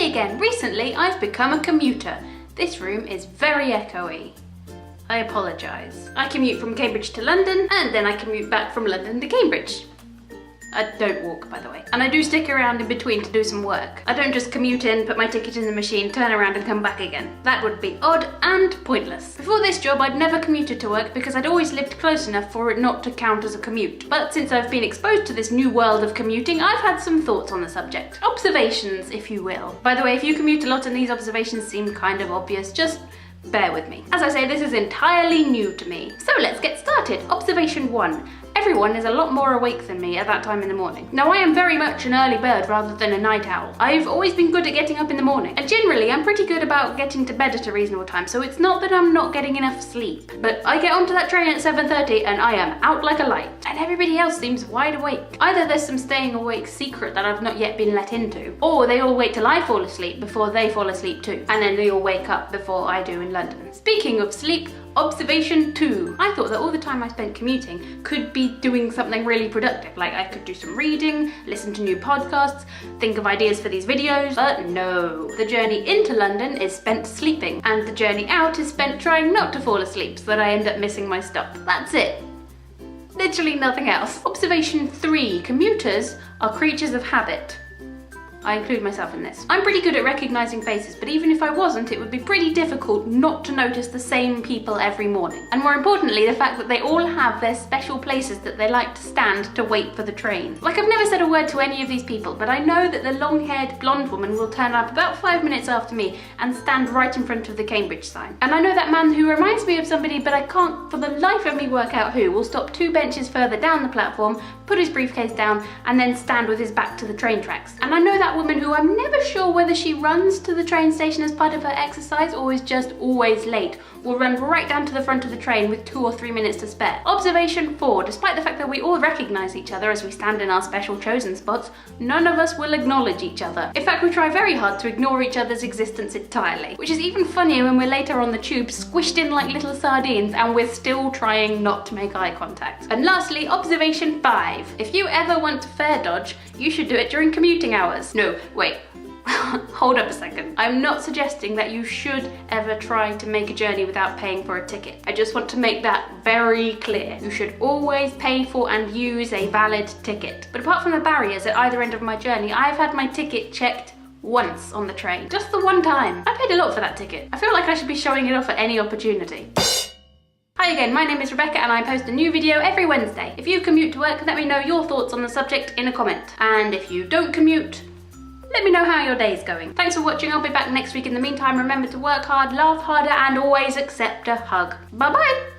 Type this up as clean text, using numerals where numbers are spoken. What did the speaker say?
again, recently I've become a commuter. This room is very echoey. I apologise. I commute from Cambridge to London, and then I commute back from London to Cambridge. I don't walk, by the way. And I do stick around in between to do some work. I don't just commute in, put my ticket in the machine, turn around and come back again. That would be odd and pointless. Before this job, I'd never commuted to work because I'd always lived close enough for it not to count as a commute. But since I've been exposed to this new world of commuting, I've had some thoughts on the subject. Observations, if you will. By the way, if you commute a lot and these observations seem kind of obvious, just bear with me. As I say, this is entirely new to me. So let's get started. Observation 1. Everyone is a lot more awake than me at that time in the morning. Now, I am very much an early bird rather than a night owl. I've always been good at getting up in the morning, and generally I'm pretty good about getting to bed at a reasonable time, so it's not that I'm not getting enough sleep. But I get onto that train at 7:30 and I am out like a light, and everybody else seems wide awake. Either there's some staying awake secret that I've not yet been let into, or they all wait till I fall asleep before they fall asleep too, and then they all wake up before I do in London. Speaking of sleep, observation 2. I thought that all the time I spent commuting could be doing something really productive, like I could do some reading, listen to new podcasts, think of ideas for these videos, but no. The journey into London is spent sleeping, and the journey out is spent trying not to fall asleep so that I end up missing my stop. That's it. Literally nothing else. Observation 3. Commuters are creatures of habit. I include myself in this. I'm pretty good at recognising faces, but even if I wasn't, it would be pretty difficult not to notice the same people every morning. And more importantly, the fact that they all have their special places that they like to stand to wait for the train. Like, I've never said a word to any of these people, but I know that the long-haired blonde woman will turn up about 5 minutes after me and stand right in front of the Cambridge sign. And I know that man who reminds me of somebody, but I can't for the life of me work out who, will stop 2 benches further down the platform, put his briefcase down, and then stand with his back to the train tracks. And I know that woman who I'm never sure whether she runs to the train station as part of her exercise or is just always late, will run right down to the front of the train with 2 or 3 minutes to spare. Observation 4. Despite the fact that we all recognise each other as we stand in our special chosen spots, none of us will acknowledge each other. In fact, we try very hard to ignore each other's existence entirely, which is even funnier when we're later on the tube, squished in like little sardines, and we're still trying not to make eye contact. And lastly, observation 5. If you ever want to fare dodge, you should do it during commuting hours. No, wait. Hold up a second. I'm not suggesting that you should ever try to make a journey without paying for a ticket. I just want to make that very clear. You should always pay for and use a valid ticket. But apart from the barriers at either end of my journey, I've had my ticket checked once on the train. Just the one time. I paid a lot for that ticket. I feel like I should be showing it off at any opportunity. Hi again, my name is Rebecca and I post a new video every Wednesday. If you commute to work, let me know your thoughts on the subject in a comment. And if you don't commute, let me know how your day's going. Thanks for watching, I'll be back next week. In the meantime, remember to work hard, laugh harder, and always accept a hug. Bye bye!